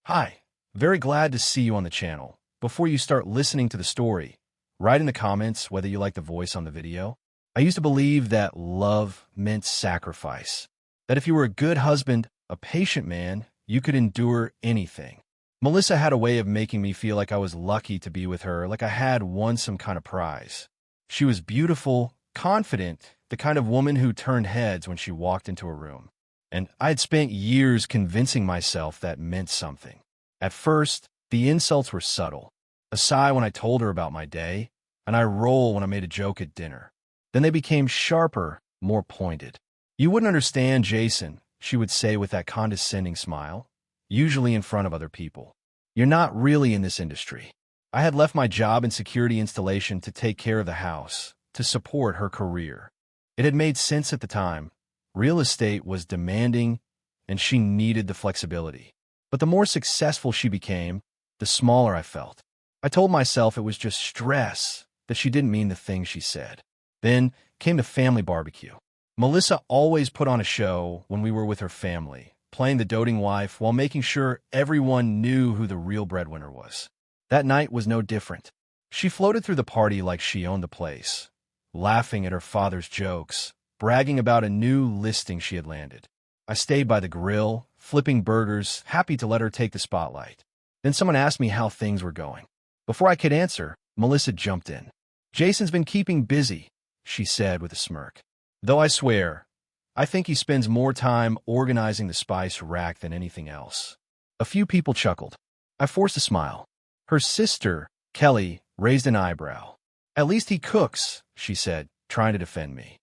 Hi, very glad to see you on the channel. Before you start listening to the story, write in the comments whether you like the voice on the video. I used to believe that love meant sacrifice, that if you were a good husband, a patient man, you could endure anything. Melissa had a way of making me feel like I was lucky to be with her, like I had won some kind of prize. She was beautiful, confident, the kind of woman who turned heads when she walked into a room. And I had spent years convincing myself that meant something. At first, the insults were subtle. A sigh when I told her about my day, an eye roll when I made a joke at dinner. Then they became sharper, more pointed. "You wouldn't understand, Jason," she would say with that condescending smile, usually in front of other people. "You're not really in this industry." I had left my job in security installation to take care of the house, to support her career. It had made sense at the time. Real estate was demanding, and she needed the flexibility. But the more successful she became, the smaller I felt. I told myself it was just stress, that she didn't mean the things she said. Then came the family barbecue. Melissa always put on a show when we were with her family, playing the doting wife while making sure everyone knew who the real breadwinner was. That night was no different. She floated through the party like she owned the place, laughing at her father's jokes, bragging about a new listing she had landed. I stayed by the grill, flipping burgers, happy to let her take the spotlight. Then someone asked me how things were going. Before I could answer, Melissa jumped in. "Jason's been keeping busy," she said with a smirk. "Though I swear, I think he spends more time organizing the spice rack than anything else." A few people chuckled. I forced a smile. Her sister, Kelly, raised an eyebrow. "At least he cooks," she said, trying to defend me.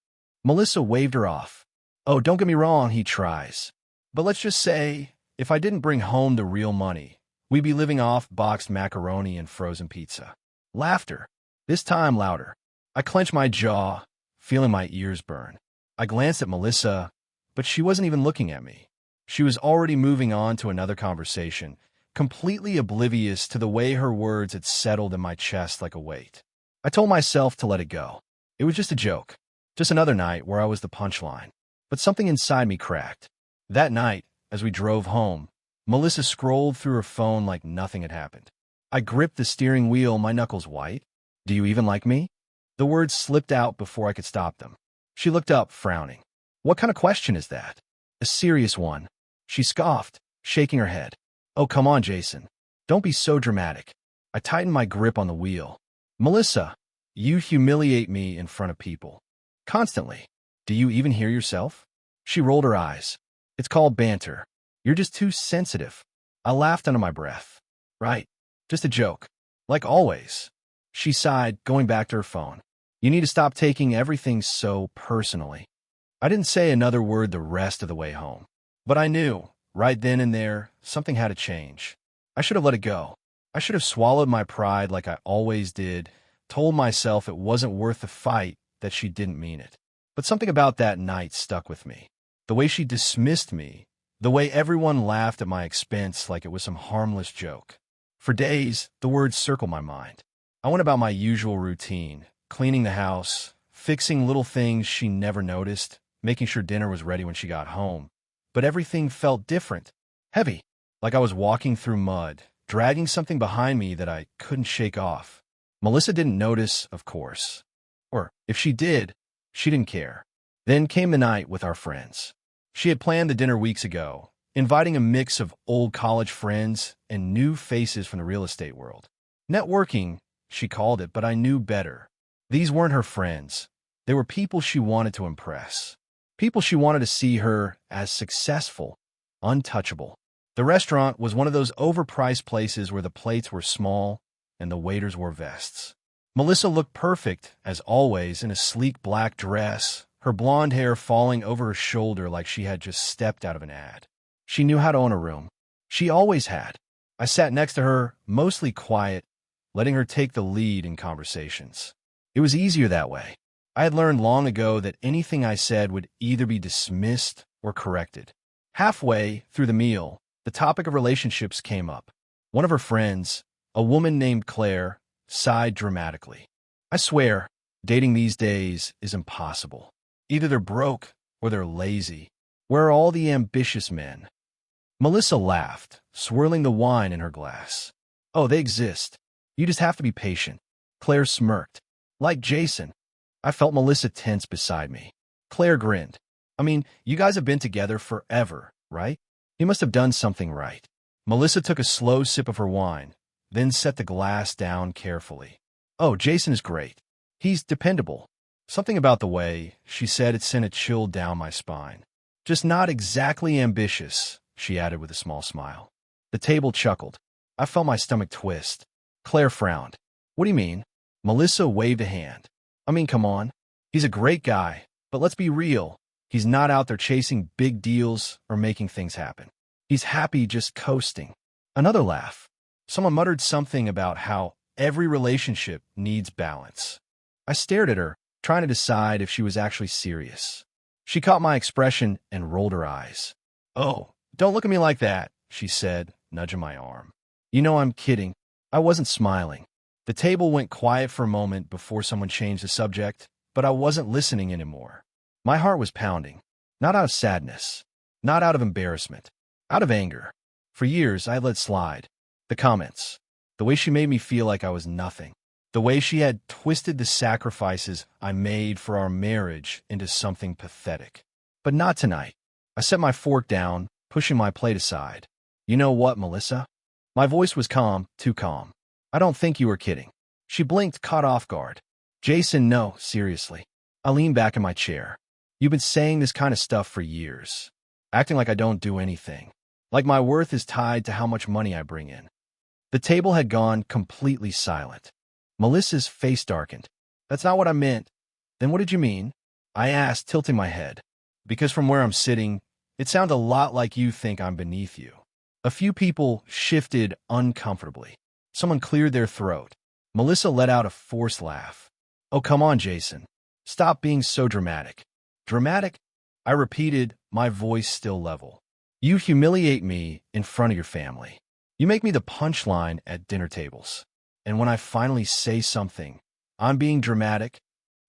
Melissa waved her off. "Oh, don't get me wrong, he tries. But let's just say, if I didn't bring home the real money, we'd be living off boxed macaroni and frozen pizza." Laughter, this time louder. I clenched my jaw, feeling my ears burn. I glanced at Melissa, but she wasn't even looking at me. She was already moving on to another conversation, completely oblivious to the way her words had settled in my chest like a weight. I told myself to let it go. It was just a joke. Just another night where I was the punchline. But something inside me cracked. That night, as we drove home, Melissa scrolled through her phone like nothing had happened. I gripped the steering wheel, my knuckles white. "Do you even like me?" The words slipped out before I could stop them. She looked up, frowning. "What kind of question is that?" "A serious one," she scoffed, shaking her head. "Oh, come on, Jason. Don't be so dramatic." I tightened my grip on the wheel. "Melissa, you humiliate me in front of people. Constantly. Do you even hear yourself?" She rolled her eyes. "It's called banter. You're just too sensitive." I laughed under my breath. "Right. Just a joke. Like always." She sighed, going back to her phone. "You need to stop taking everything so personally." I didn't say another word the rest of the way home. But I knew, right then and there, something had to change. I should have let it go. I should have swallowed my pride like I always did, told myself it wasn't worth the fight, that she didn't mean it. But something about that night stuck with me. The way she dismissed me, the way everyone laughed at my expense like it was some harmless joke. For days, the words circled my mind. I went about my usual routine, cleaning the house, fixing little things she never noticed, making sure dinner was ready when she got home. But everything felt different, heavy, like I was walking through mud, dragging something behind me that I couldn't shake off. Melissa didn't notice, of course. Or, if she did, she didn't care. Then came the night with our friends. She had planned the dinner weeks ago, inviting a mix of old college friends and new faces from the real estate world. Networking, she called it, but I knew better. These weren't her friends. They were people she wanted to impress. People she wanted to see her as successful, untouchable. The restaurant was one of those overpriced places where the plates were small and the waiters wore vests. Melissa looked perfect, as always, in a sleek black dress, her blonde hair falling over her shoulder like she had just stepped out of an ad. She knew how to own a room. She always had. I sat next to her, mostly quiet, letting her take the lead in conversations. It was easier that way. I had learned long ago that anything I said would either be dismissed or corrected. Halfway through the meal, the topic of relationships came up. One of her friends, a woman named Claire, sighed dramatically. "I swear, dating these days is impossible. Either they're broke or they're lazy. Where are all the ambitious men?" Melissa laughed, swirling the wine in her glass. Oh, they exist. You just have to be patient. Claire smirked. Like Jason. I felt Melissa tense beside me. Claire grinned. I mean, you guys have been together forever, right? He must have done something right. Melissa took a slow sip of her wine, then set the glass down carefully. Oh, Jason is great. He's dependable. Something about the way she said it sent a chill down my spine. Just not exactly ambitious, she added with a small smile. The table chuckled. I felt my stomach twist. Claire frowned. What do you mean? Melissa waved a hand. I mean, come on. He's a great guy, but let's be real. He's not out there chasing big deals or making things happen. He's happy just coasting. Another laugh. Someone muttered something about how every relationship needs balance. I stared at her, trying to decide if she was actually serious. She caught my expression and rolled her eyes. Oh, don't look at me like that, she said, nudging my arm. You know I'm kidding. I wasn't smiling. The table went quiet for a moment before someone changed the subject, but I wasn't listening anymore. My heart was pounding. Not out of sadness. Not out of embarrassment. Out of anger. For years, I had let slide. The comments. The way she made me feel like I was nothing. The way she had twisted the sacrifices I made for our marriage into something pathetic. But not tonight. I set my fork down, pushing my plate aside. You know what, Melissa? My voice was calm, too calm. I don't think you were kidding. She blinked, caught off guard. Jason, no, seriously. I leaned back in my chair. You've been saying this kind of stuff for years. Acting like I don't do anything. Like my worth is tied to how much money I bring in. The table had gone completely silent. Melissa's face darkened. That's not what I meant. Then what did you mean? I asked, tilting my head. Because from where I'm sitting, it sounded a lot like you think I'm beneath you. A few people shifted uncomfortably. Someone cleared their throat. Melissa let out a forced laugh. Oh, come on, Jason. Stop being so dramatic. Dramatic? I repeated, my voice still level. You humiliate me in front of your family. You make me the punchline at dinner tables. And when I finally say something, I'm being dramatic.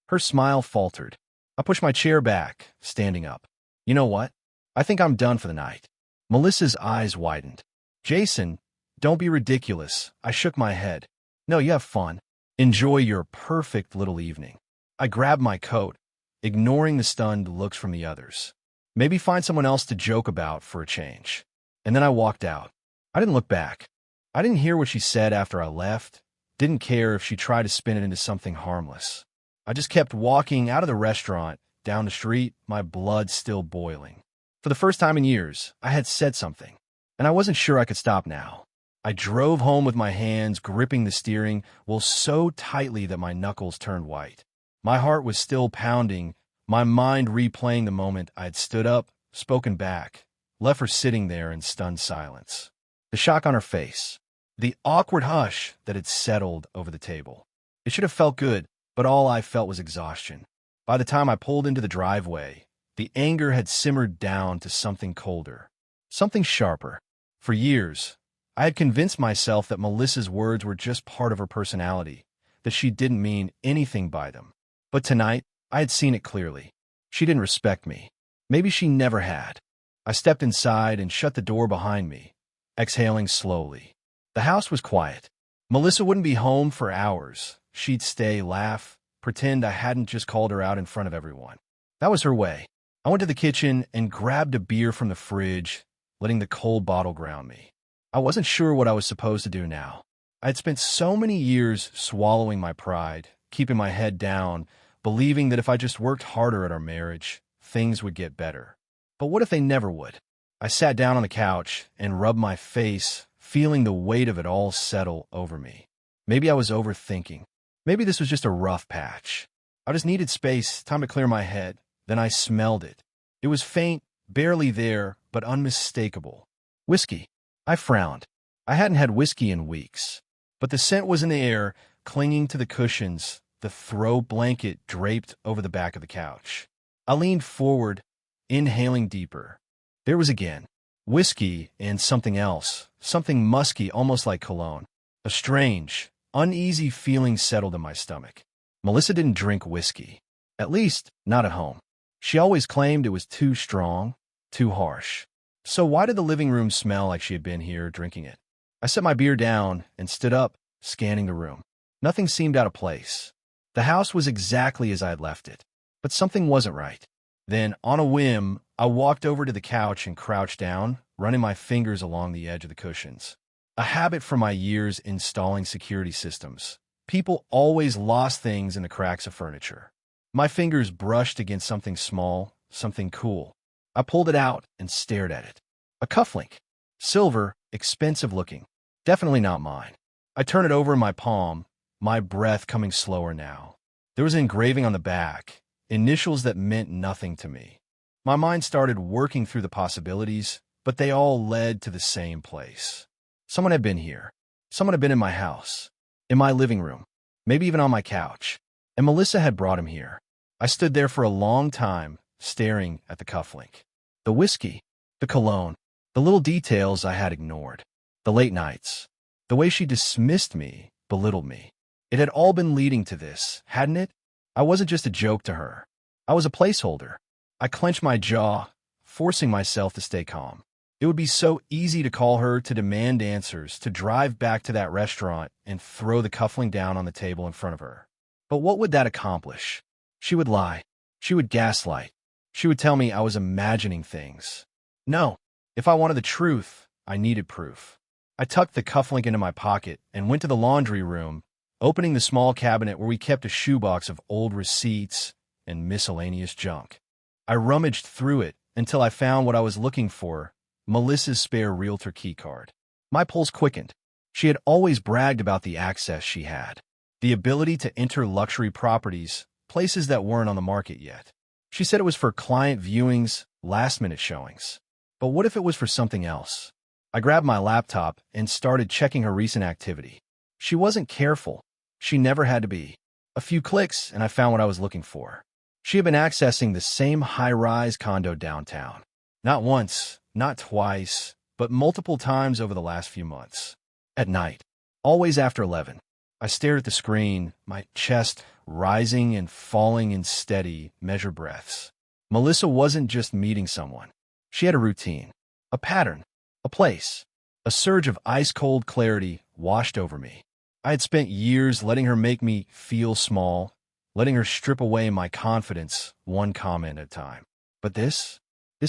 Her smile faltered. I pushed my chair back, standing up. You know what? I think I'm done for the night. Melissa's eyes widened. Jason, don't be ridiculous. I shook my head. No, you have fun. Enjoy your perfect little evening. I grabbed my coat, ignoring the stunned looks from the others. Maybe find someone else to joke about for a change. And then I walked out. I didn't look back. I didn't hear what she said after I left. Didn't care if she tried to spin it into something harmless. I just kept walking out of the restaurant, down the street, my blood still boiling. For the first time in years, I had said something, and I wasn't sure I could stop now. I drove home with my hands gripping the steering wheel so tightly that my knuckles turned white. My heart was still pounding, my mind replaying the moment I had stood up, spoken back, left her sitting there in stunned silence. The shock on her face. The awkward hush that had settled over the table. It should have felt good, but all I felt was exhaustion. By the time I pulled into the driveway, the anger had simmered down to something colder, something sharper. For years, I had convinced myself that Melissa's words were just part of her personality, that she didn't mean anything by them. But tonight, I had seen it clearly. She didn't respect me. Maybe she never had. I stepped inside and shut the door behind me, exhaling slowly. The house was quiet. Melissa wouldn't be home for hours. She'd stay, laugh, pretend I hadn't just called her out in front of everyone. That was her way. I went to the kitchen and grabbed a beer from the fridge, letting the cold bottle ground me. I wasn't sure what I was supposed to do now. I had spent so many years swallowing my pride, keeping my head down, believing that if I just worked harder at our marriage, things would get better. But what if they never would? I sat down on the couch and rubbed my face, feeling the weight of it all settle over me. Maybe I was overthinking. Maybe this was just a rough patch. I just needed space, time to clear my head. Then I smelled it. It was faint, barely there, but unmistakable. Whiskey. I frowned. I hadn't had whiskey in weeks. But the scent was in the air, clinging to the cushions, the throw blanket draped over the back of the couch. I leaned forward, inhaling deeper. There was again. Whiskey and something else, something musky, almost like cologne. A strange, uneasy feeling settled in my stomach. Melissa didn't drink whiskey. At least, not at home. She always claimed it was too strong, too harsh. So why did the living room smell like she had been here drinking it? I set my beer down and stood up, scanning the room. Nothing seemed out of place. The house was exactly as I had left it, but something wasn't right. Then, on a whim, I walked over to the couch and crouched down, running my fingers along the edge of the cushions. A habit from my years installing security systems. People always lost things in the cracks of furniture. My fingers brushed against something small, something cool. I pulled it out and stared at it. A cufflink. Silver, expensive looking. Definitely not mine. I turned it over in my palm, my breath coming slower now. There was an engraving on the back, initials that meant nothing to me. My mind started working through the possibilities, but they all led to the same place. Someone had been here. Someone had been in my house, in my living room, maybe even on my couch, and Melissa had brought him here. I stood there for a long time, staring at the cufflink. The whiskey, the cologne, the little details I had ignored, the late nights, the way she dismissed me, belittled me. It had all been leading to this, hadn't it? I wasn't just a joke to her. I was a placeholder. I clenched my jaw, forcing myself to stay calm. It would be so easy to call her, to demand answers, to drive back to that restaurant and throw the cufflink down on the table in front of her. But what would that accomplish? She would lie. She would gaslight. She would tell me I was imagining things. No, if I wanted the truth, I needed proof. I tucked the cufflink into my pocket and went to the laundry room, opening the small cabinet where we kept a shoebox of old receipts and miscellaneous junk. I rummaged through it until I found what I was looking for, Melissa's spare realtor keycard. My pulse quickened. She had always bragged about the access she had, the ability to enter luxury properties, places that weren't on the market yet. She said it was for client viewings, last-minute showings. But what if it was for something else? I grabbed my laptop and started checking her recent activity. She wasn't careful. She never had to be. A few clicks, and I found what I was looking for. She had been accessing the same high-rise condo downtown. Not once, not twice, but multiple times over the last few months. At night, always after 11. I stared at the screen, my chest rising and falling in steady, measured breaths. Melissa wasn't just meeting someone. She had a routine, a pattern, a place. A surge of ice-cold clarity washed over me. I had spent years letting her make me feel small, letting her strip away my confidence one comment at a time. But this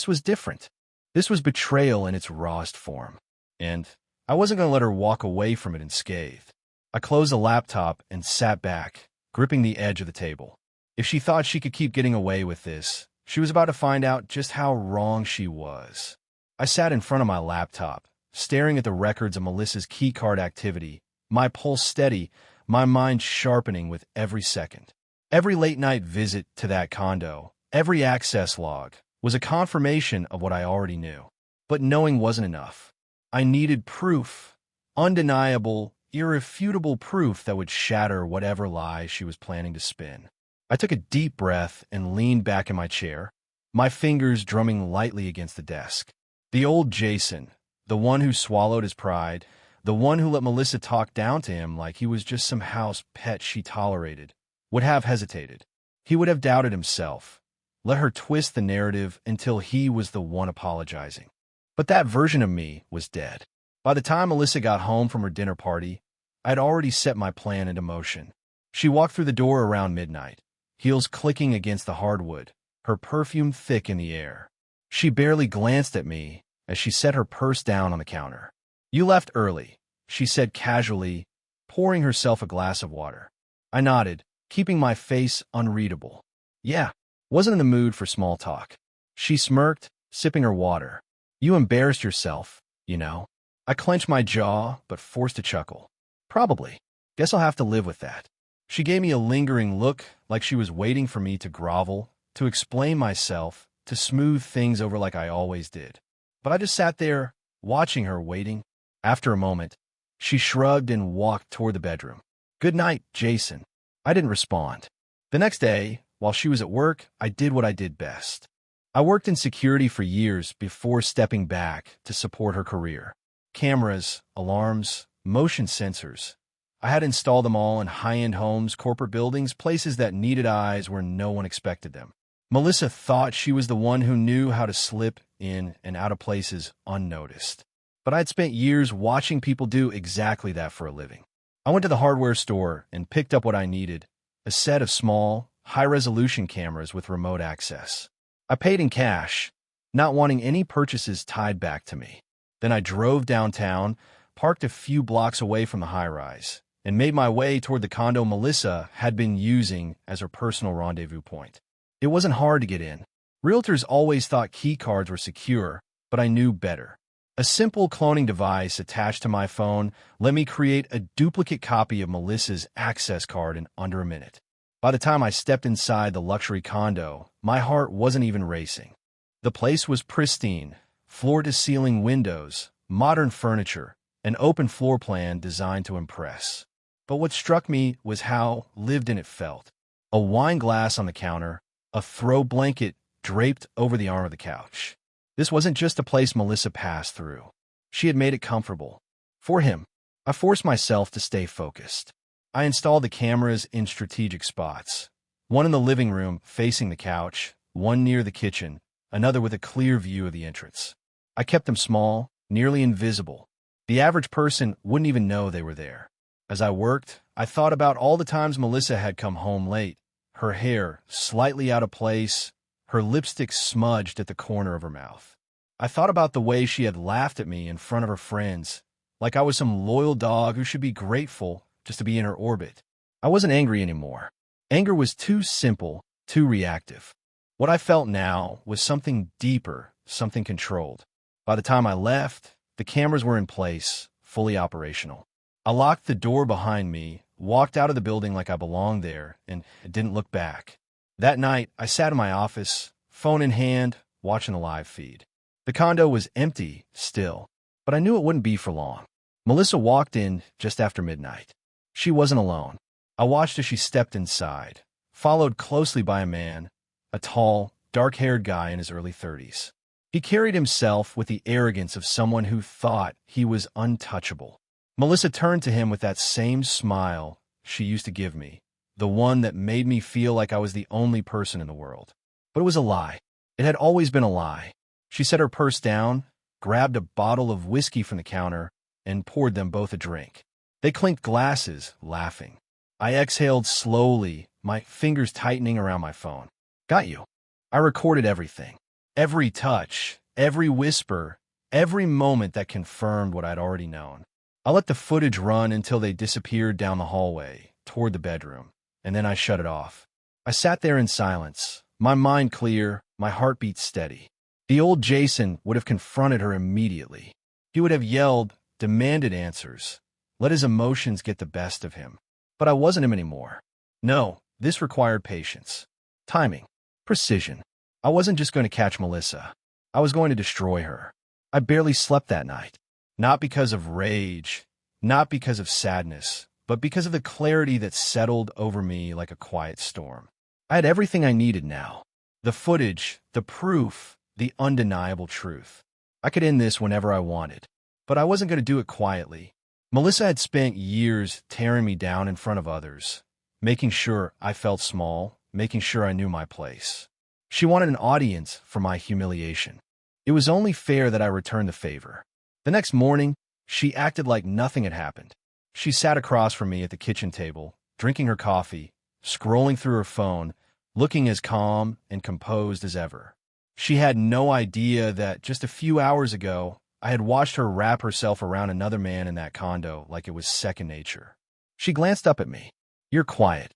was different. This was betrayal in its rawest form. And I wasn't going to let her walk away from it unscathed. I closed the laptop and sat back, gripping the edge of the table. If she thought she could keep getting away with this, she was about to find out just how wrong she was. I sat in front of my laptop, staring at the records of Melissa's keycard activity, my pulse steady, my mind sharpening with every second. Every late-night visit to that condo, every access log, was a confirmation of what I already knew. But knowing wasn't enough. I needed proof, undeniable, irrefutable proof that would shatter whatever lie she was planning to spin. I took a deep breath and leaned back in my chair, my fingers drumming lightly against the desk. The old Jason, the one who swallowed his pride, the one who let Melissa talk down to him like he was just some house pet she tolerated, would have hesitated. He would have doubted himself, let her twist the narrative until he was the one apologizing. But that version of me was dead. By the time Melissa got home from her dinner party, I'd already set my plan into motion. She walked through the door around midnight, heels clicking against the hardwood, her perfume thick in the air. She barely glanced at me as she set her purse down on the counter. "You left early," she said casually, pouring herself a glass of water. I nodded, keeping my face unreadable. "Yeah, wasn't in the mood for small talk." She smirked, sipping her water. "You embarrassed yourself, you know." I clenched my jaw, but forced a chuckle. "Probably. Guess I'll have to live with that." She gave me a lingering look, like she was waiting for me to grovel, to explain myself, to smooth things over like I always did. But I just sat there, watching her, waiting. After a moment, she shrugged and walked toward the bedroom. "Good night, Jason." I didn't respond. The next day, while she was at work, I did what I did best. I worked in security for years before stepping back to support her career. Cameras, alarms, motion sensors. I had installed them all in high-end homes, corporate buildings, places that needed eyes where no one expected them. Melissa thought she was the one who knew how to slip in and out of places unnoticed. But I'd spent years watching people do exactly that for a living. I went to the hardware store and picked up what I needed, a set of small, high-resolution cameras with remote access. I paid in cash, not wanting any purchases tied back to me. Then I drove downtown, parked a few blocks away from the high-rise, and made my way toward the condo Melissa had been using as her personal rendezvous point. It wasn't hard to get in. Realtors always thought key cards were secure, but I knew better. A simple cloning device attached to my phone let me create a duplicate copy of Melissa's access card in under a minute. By the time I stepped inside the luxury condo, my heart wasn't even racing. The place was pristine, floor-to-ceiling windows, modern furniture, an open floor plan designed to impress. But what struck me was how lived-in it felt. A wine glass on the counter, a throw blanket draped over the arm of the couch. This wasn't just a place Melissa passed through. She had made it comfortable. For him, I forced myself to stay focused. I installed the cameras in strategic spots. One in the living room facing the couch, one near the kitchen, another with a clear view of the entrance. I kept them small, nearly invisible. The average person wouldn't even know they were there. As I worked, I thought about all the times Melissa had come home late, her hair slightly out of place, her lipstick smudged at the corner of her mouth. I thought about the way she had laughed at me in front of her friends, like I was some loyal dog who should be grateful just to be in her orbit. I wasn't angry anymore. Anger was too simple, too reactive. What I felt now was something deeper, something controlled. By the time I left, the cameras were in place, fully operational. I locked the door behind me, walked out of the building like I belonged there, and didn't look back. That night, I sat in my office, phone in hand, watching the live feed. The condo was empty, still, but I knew it wouldn't be for long. Melissa walked in just after midnight. She wasn't alone. I watched as she stepped inside, followed closely by a man, a tall, dark-haired guy in his early 30s. He carried himself with the arrogance of someone who thought he was untouchable. Melissa turned to him with that same smile she used to give me, the one that made me feel like I was the only person in the world. But it was a lie. It had always been a lie. She set her purse down, grabbed a bottle of whiskey from the counter, and poured them both a drink. They clinked glasses, laughing. I exhaled slowly, my fingers tightening around my phone. Got you. I recorded everything. Every touch, every whisper, every moment that confirmed what I'd already known. I let the footage run until they disappeared down the hallway, toward the bedroom, and then I shut it off. I sat there in silence, my mind clear, my heartbeat steady. The old Jason would have confronted her immediately. He would have yelled, demanded answers, let his emotions get the best of him. But I wasn't him anymore. No, this required patience, timing, precision. I wasn't just going to catch Melissa. I was going to destroy her. I barely slept that night. Not because of rage, not because of sadness, but because of the clarity that settled over me like a quiet storm. I had everything I needed now. The footage, the proof, the undeniable truth. I could end this whenever I wanted, but I wasn't going to do it quietly. Melissa had spent years tearing me down in front of others, making sure I felt small, making sure I knew my place. She wanted an audience for my humiliation. It was only fair that I return the favor. The next morning, she acted like nothing had happened. She sat across from me at the kitchen table, drinking her coffee, scrolling through her phone, looking as calm and composed as ever. She had no idea that just a few hours ago, I had watched her wrap herself around another man in that condo like it was second nature. She glanced up at me. You're quiet.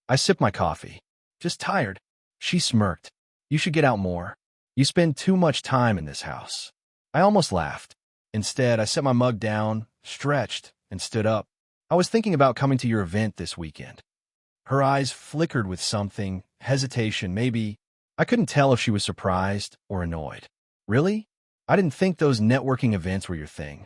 I sipped my coffee. Just tired. She smirked. You should get out more. You spend too much time in this house. I almost laughed. Instead, I set my mug down, stretched, and stood up. I was thinking about coming to your event this weekend. Her eyes flickered with something, hesitation, maybe. I couldn't tell if she was surprised or annoyed. Really? I didn't think those networking events were your thing.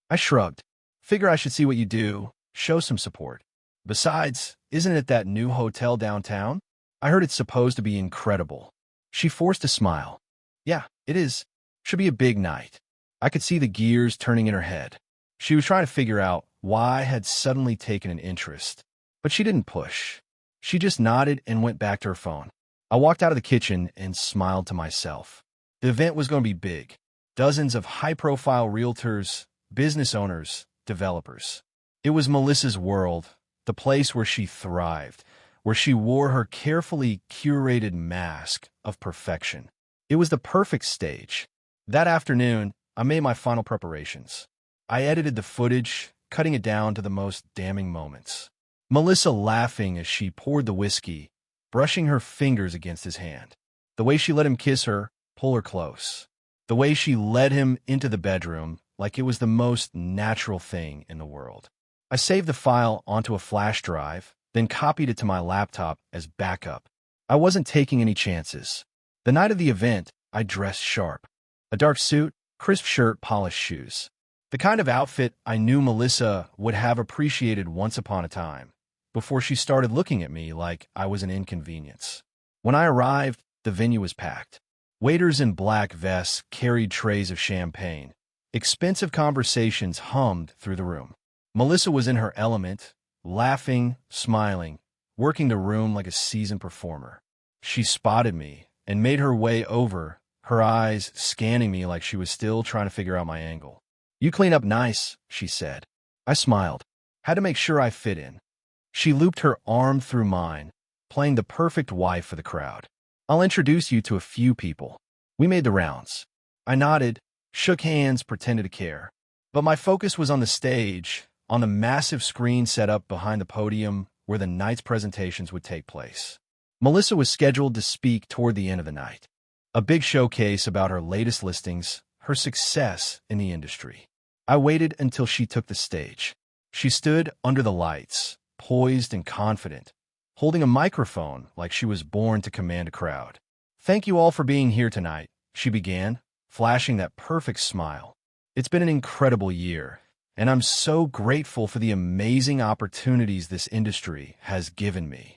I shrugged. Figure I should see what you do, show some support. Besides, isn't it that new hotel downtown? I heard it's supposed to be incredible. She forced a smile. Yeah, it is. Should be a big night. I could see the gears turning in her head. She was trying to figure out why I had suddenly taken an interest. But she didn't push. She just nodded and went back to her phone. I walked out of the kitchen and smiled to myself. The event was going to be big. Dozens of high-profile realtors, business owners, developers. It was Melissa's world, the place where she thrived, where she wore her carefully curated mask of perfection. It was the perfect stage. That afternoon, I made my final preparations. I edited the footage, cutting it down to the most damning moments. Melissa laughing as she poured the whiskey, brushing her fingers against his hand. The way she let him kiss her, pull her close. The way she led him into the bedroom like it was the most natural thing in the world. I saved the file onto a flash drive, then copied it to my laptop as backup. I wasn't taking any chances. The night of the event, I dressed sharp. A dark suit, crisp shirt, polished shoes. The kind of outfit I knew Melissa would have appreciated once upon a time, before she started looking at me like I was an inconvenience. When I arrived, the venue was packed. Waiters in black vests carried trays of champagne. Expensive conversations hummed through the room. Melissa was in her element, laughing, smiling, working the room like a seasoned performer. She spotted me and made her way over, her eyes scanning me like she was still trying to figure out my angle. "You clean up nice," she said. I smiled. Had to make sure I fit in. She looped her arm through mine, playing the perfect wife for the crowd. "I'll introduce you to a few people." We made the rounds. I nodded, shook hands, pretended to care. But my focus was on the stage, on the massive screen set up behind the podium where the night's presentations would take place. Melissa was scheduled to speak toward the end of the night. A big showcase about her latest listings, her success in the industry. I waited until she took the stage. She stood under the lights, poised and confident, holding a microphone like she was born to command a crowd. "Thank you all for being here tonight," she began, flashing that perfect smile. "It's been an incredible year, and I'm so grateful for the amazing opportunities this industry has given me."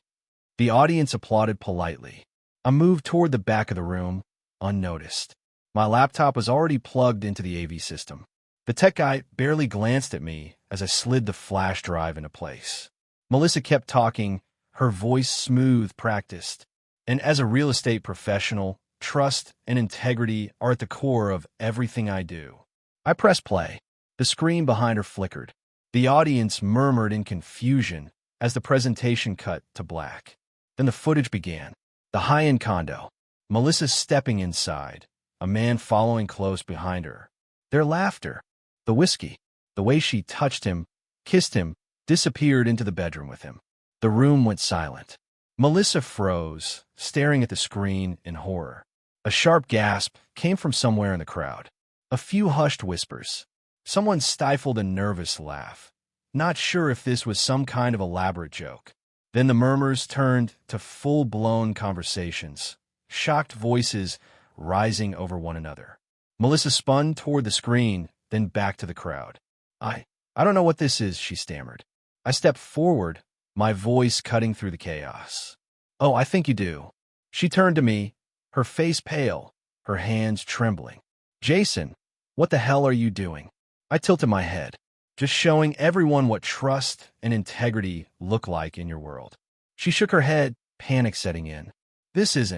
The audience applauded politely. I moved toward the back of the room, unnoticed. My laptop was already plugged into the AV system. The tech guy barely glanced at me as I slid the flash drive into place. Melissa kept talking, her voice smooth, practiced. And as a real estate professional, trust and integrity are at the core of everything I do. I pressed play. The screen behind her flickered. The audience murmured in confusion as the presentation cut to black. Then the footage began. The high-end condo. Melissa stepping inside, a man following close behind her. Their laughter, the whiskey, the way she touched him, kissed him, disappeared into the bedroom with him. The room went silent. Melissa froze, staring at the screen in horror. A sharp gasp came from somewhere in the crowd. A few hushed whispers. Someone stifled a nervous laugh, not sure if this was some kind of elaborate joke. Then the murmurs turned to full-blown conversations, shocked voices rising over one another. Melissa spun toward the screen, then back to the crowd. I don't know what this is," she stammered. I stepped forward, my voice cutting through the chaos. "Oh, I think you do." She turned to me, her face pale, her hands trembling. "Jason, what the hell are you doing?" I tilted my head. "Just showing everyone what trust and integrity look like in your world." She shook her head, panic setting in. This is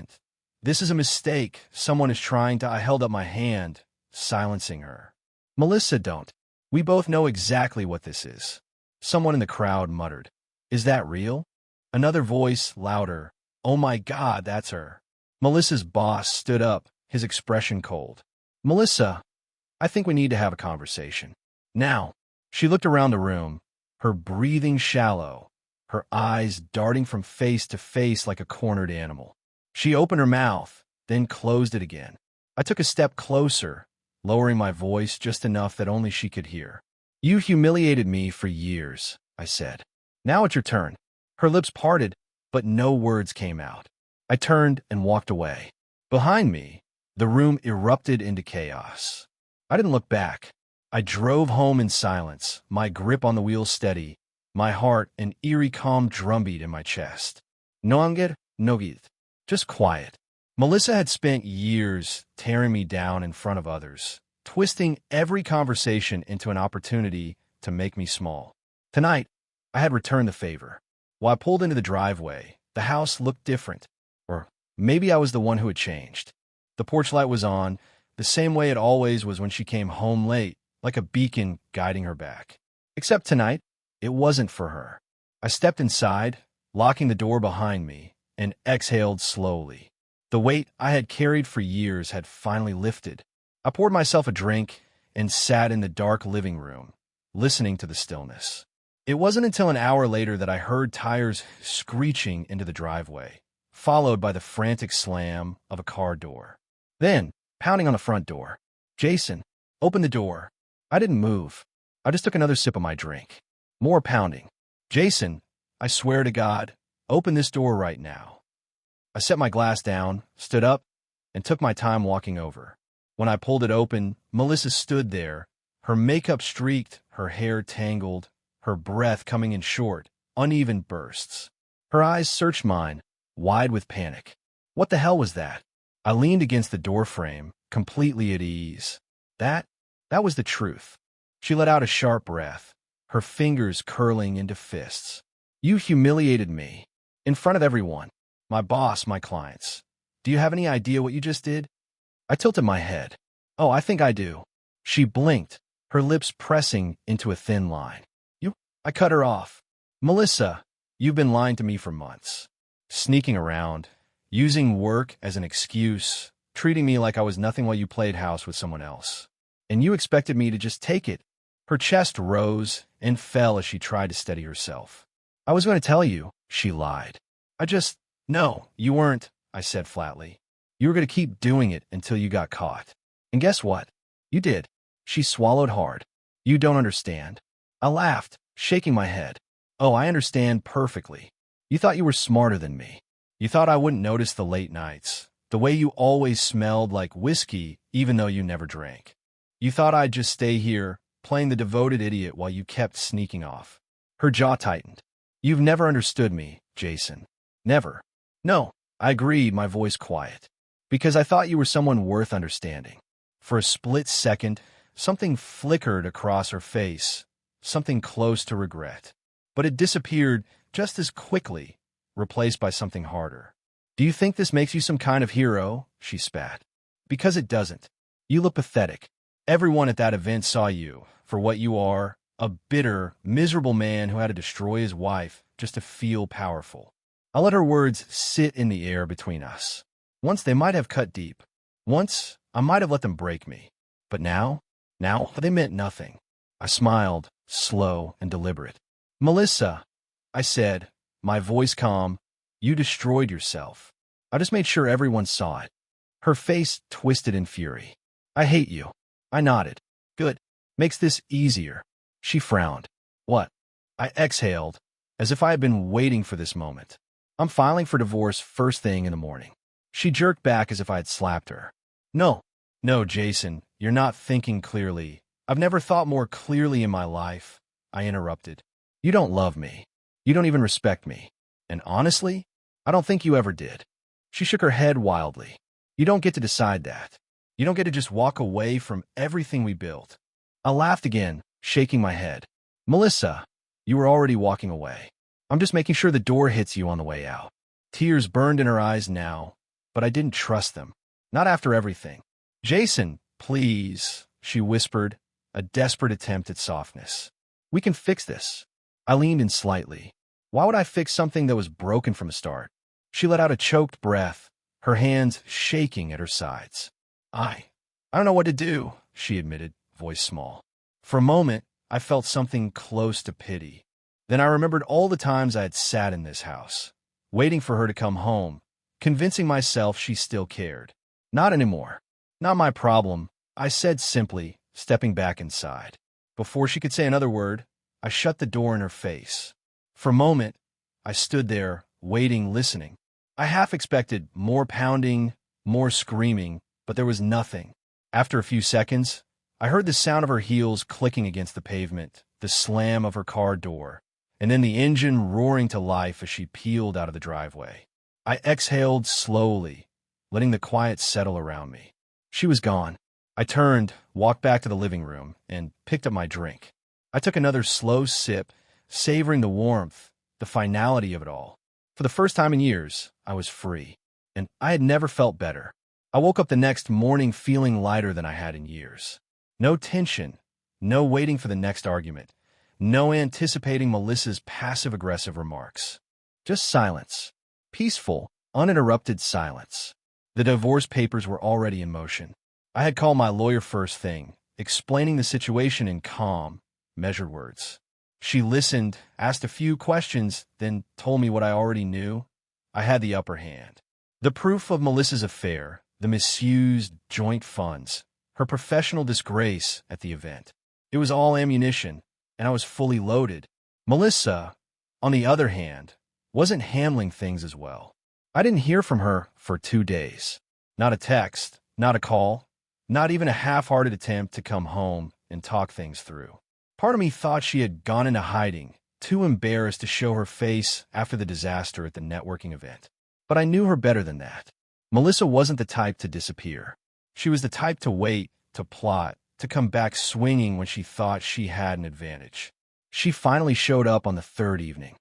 a mistake. Someone is trying to." I held up my hand, silencing her. "Melissa, don't. We both know exactly what this is." Someone in the crowd muttered. "Is that real?" Another voice, louder. "Oh my God, that's her." Melissa's boss stood up, his expression cold. "Melissa, I think we need to have a conversation. Now." She looked around the room, her breathing shallow, her eyes darting from face to face like a cornered animal. She opened her mouth, then closed it again. I took a step closer, lowering my voice just enough that only she could hear. "You humiliated me for years," I said. "Now it's your turn." Her lips parted, but no words came out. I turned and walked away. Behind me, the room erupted into chaos. I didn't look back. I drove home in silence, my grip on the wheel steady, my heart an eerie calm drumbeat in my chest. No anger, no guilt. Just quiet. Melissa had spent years tearing me down in front of others, twisting every conversation into an opportunity to make me small. Tonight, I had returned the favor. While I pulled into the driveway, the house looked different, or Maybe I was the one who had changed. The porch light was on, the same way it always was when she came home late, like a beacon guiding her back. Except tonight, it wasn't for her. I stepped inside, locking the door behind me, and exhaled slowly. The weight I had carried for years had finally lifted. I poured myself a drink and sat in the dark living room, listening to the stillness. It wasn't until an hour later that I heard tires screeching into the driveway, followed by the frantic slam of a car door. Then, pounding on the front door. "Jason, open the door." I didn't move. I just took another sip of my drink. More pounding. "Jason, I swear to God, open this door right now." I set my glass down, stood up, and took my time walking over. When I pulled it open, Melissa stood there, her makeup streaked, her hair tangled, her breath coming in short, uneven bursts. Her eyes searched mine, wide with panic. What the hell was that? I leaned against the doorframe, completely at ease. That was the truth. She let out a sharp breath, her fingers curling into fists. "You humiliated me. In front of everyone. My boss, my clients. Do you have any idea what you just did?" I tilted my head. "Oh, I think I do." She blinked, her lips pressing into a thin line. "You?" I cut her off. "Melissa, you've been lying to me for months. Sneaking around, using work as an excuse, treating me like I was nothing while you played house with someone else. And you expected me to just take it." Her chest rose and fell as she tried to steady herself. "I was going to tell you," she lied. "No, you weren't," I said flatly. "You were going to keep doing it until you got caught. And guess what? You did." She swallowed hard. "You don't understand." I laughed, shaking my head. "Oh, I understand perfectly. You thought you were smarter than me. You thought I wouldn't notice the late nights, the way you always smelled like whiskey even though you never drank. You thought I'd just stay here, playing the devoted idiot while you kept sneaking off." Her jaw tightened. "You've never understood me, Jason. Never." "No," I agreed, my voice quiet. "Because I thought you were someone worth understanding." For a split second, something flickered across her face, something close to regret. But it disappeared just as quickly, replaced by something harder. "Do you think this makes you some kind of hero?" she spat. "Because it doesn't. You look pathetic. Everyone at that event saw you for what you are, a bitter, miserable man who had to destroy his wife just to feel powerful." I let her words sit in the air between us. Once they might have cut deep. Once I might have let them break me. But now they meant nothing. I smiled, slow and deliberate. "Melissa," I said, my voice calm, "you destroyed yourself. I just made sure everyone saw it." Her face twisted in fury. "I hate you." I nodded. "Good. Makes this easier." She frowned. "What?" I exhaled, as if I had been waiting for this moment. "I'm filing for divorce first thing in the morning." She jerked back as if I had slapped her. No, Jason, you're not thinking clearly. I've never thought more clearly in my life," I interrupted. "You don't love me. You don't even respect me. And honestly, I don't think you ever did." She shook her head wildly. "You don't get to decide that. You don't get to just walk away from everything we built." I laughed again, shaking my head. "Melissa, you were already walking away. I'm just making sure the door hits you on the way out." Tears burned in her eyes now, but I didn't trust them. Not after everything. "Jason, please," she whispered, a desperate attempt at softness. "We can fix this." I leaned in slightly. Why would I fix something that was broken from the start? She let out a choked breath, her hands shaking at her sides. I don't know what to do," she admitted, voice small. For a moment, I felt something close to pity. Then I remembered all the times I had sat in this house, waiting for her to come home, convincing myself she still cared. "Not anymore. Not my problem," I said simply, stepping back inside. Before she could say another word, I shut the door in her face. For a moment, I stood there, waiting, listening. I half expected more pounding, more screaming, but there was nothing. After a few seconds, I heard the sound of her heels clicking against the pavement, the slam of her car door, and then the engine roaring to life as she peeled out of the driveway. I exhaled slowly, letting the quiet settle around me. She was gone. I turned, walked back to the living room, and picked up my drink. I took another slow sip, savoring the warmth, the finality of it all. For the first time in years, I was free. and I had never felt better. I woke up the next morning feeling lighter than I had in years. No tension, no waiting for the next argument, no anticipating Melissa's passive-aggressive remarks. Just silence. Peaceful, uninterrupted silence. The divorce papers were already in motion. I had called my lawyer first thing, explaining the situation in calm, measured words. She listened, asked a few questions, then told me what I already knew. I had the upper hand. The proof of Melissa's affair, the misused joint funds, her professional disgrace at the event. It was all ammunition, and I was fully loaded. Melissa, on the other hand, wasn't handling things as well. I didn't hear from her for 2 days. Not a text, not a call, not even a half-hearted attempt to come home and talk things through. Part of me thought she had gone into hiding, too embarrassed to show her face after the disaster at the networking event. But I knew her better than that. Melissa wasn't the type to disappear. She was the type to wait, to plot, to come back swinging when she thought she had an advantage. She finally showed up on the 3rd evening.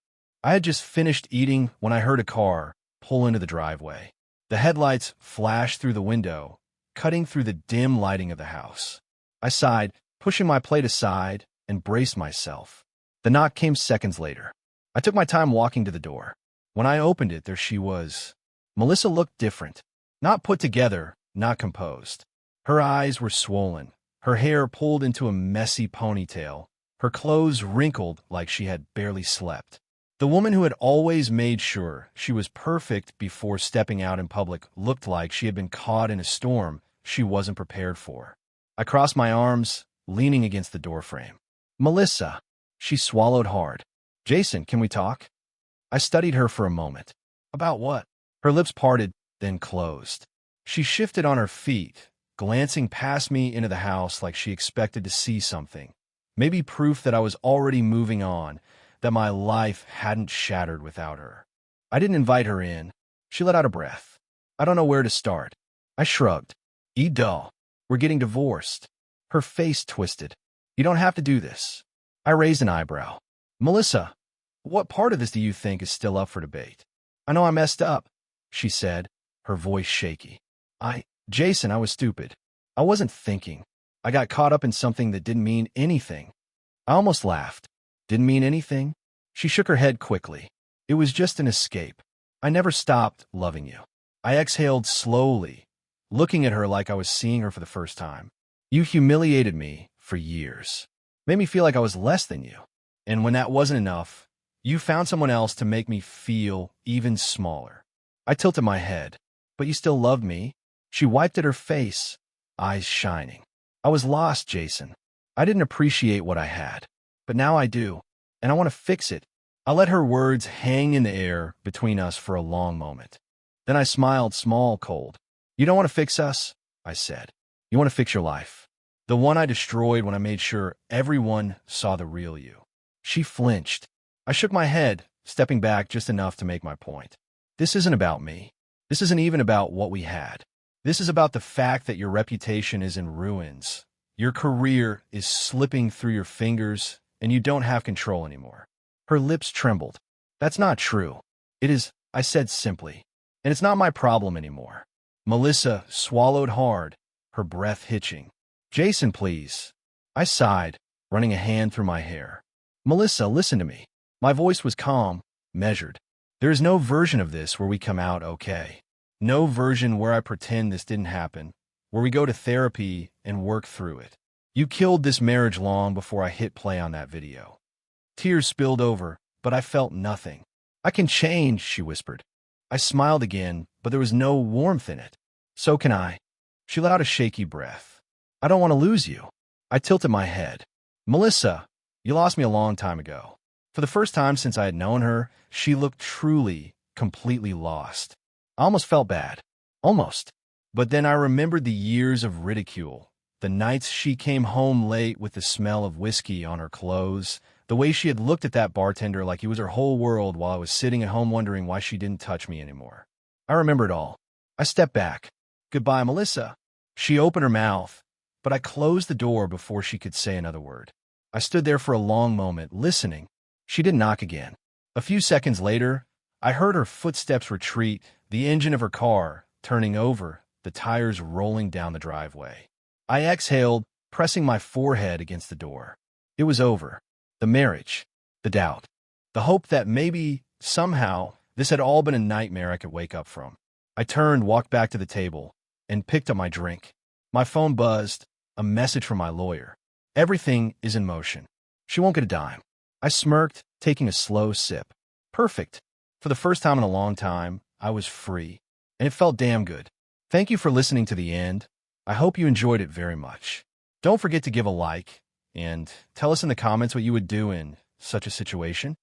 I had just finished eating when I heard a car pull into the driveway. The headlights flashed through the window, cutting through the dim lighting of the house. I sighed, pushing my plate aside, and braced myself. The knock came seconds later. I took my time walking to the door. When I opened it, there she was. Melissa looked different. Not put together, not composed. Her eyes were swollen, her hair pulled into a messy ponytail, her clothes wrinkled like she had barely slept. The woman who had always made sure she was perfect before stepping out in public looked like she had been caught in a storm she wasn't prepared for. I crossed my arms, leaning against the doorframe. Melissa. She swallowed hard. Jason, can we talk? I studied her for a moment. About what? Her lips parted, then closed. She shifted on her feet, glancing past me into the house like she expected to see something. Maybe proof that I was already moving on, that my life hadn't shattered without her. I didn't invite her in. She let out a breath. I don't know where to start. I shrugged. Duh. We're getting divorced. Her face twisted. You don't have to do this. I raised an eyebrow. Melissa, what part of this do you think is still up for debate? I know I messed up, she said, her voice shaky. Jason, I was stupid. I wasn't thinking. I got caught up in something that didn't mean anything. I almost laughed. Didn't mean anything? She shook her head quickly. It was just an escape. I never stopped loving you. I exhaled slowly, looking at her like I was seeing her for the first time. You humiliated me for years. Made me feel like I was less than you. And when that wasn't enough, you found someone else to make me feel even smaller. I tilted my head. But you still loved me? She wiped at her face, eyes shining. I was lost, Jason. I didn't appreciate what I had. But now I do, and I want to fix it. I let her words hang in the air between us for a long moment. Then I smiled small, cold. You don't want to fix us, I said. You want to fix your life. The one I destroyed when I made sure everyone saw the real you. She flinched. I shook my head, stepping back just enough to make my point. This isn't about me. This isn't even about what we had. This is about the fact that your reputation is in ruins. Your career is slipping through your fingers, and you don't have control anymore. Her lips trembled. That's not true. It is, I said simply. And it's not my problem anymore. Melissa swallowed hard, her breath hitching. Jason, please. I sighed, running a hand through my hair. Melissa, listen to me. My voice was calm, measured. There is no version of this where we come out okay. No version where I pretend this didn't happen, where we go to therapy and work through it. You killed this marriage long before I hit play on that video. Tears spilled over, but I felt nothing. I can change, she whispered. I smiled again, but there was no warmth in it. So can I. She let out a shaky breath. I don't want to lose you. I tilted my head. Melissa, you lost me a long time ago. For the first time since I had known her, she looked truly, completely lost. I almost felt bad. Almost. But then I remembered the years of ridicule, the nights she came home late with the smell of whiskey on her clothes, the way she had looked at that bartender like he was her whole world while I was sitting at home wondering why she didn't touch me anymore. I remember it all. I stepped back. Goodbye, Melissa. She opened her mouth, but I closed the door before she could say another word. I stood there for a long moment, listening. She didn't knock again. A few seconds later, I heard her footsteps retreat, the engine of her car turning over, the tires rolling down the driveway. I exhaled, pressing my forehead against the door. It was over. The marriage, the doubt, the hope that maybe, somehow, this had all been a nightmare I could wake up from. I turned, walked back to the table, and picked up my drink. My phone buzzed, a message from my lawyer. Everything is in motion. She won't get a dime. I smirked, taking a slow sip. Perfect. For the first time in a long time, I was free, and it felt damn good. Thank you for listening to the end. I hope you enjoyed it very much. Don't forget to give a like, and tell us in the comments what you would do in such a situation.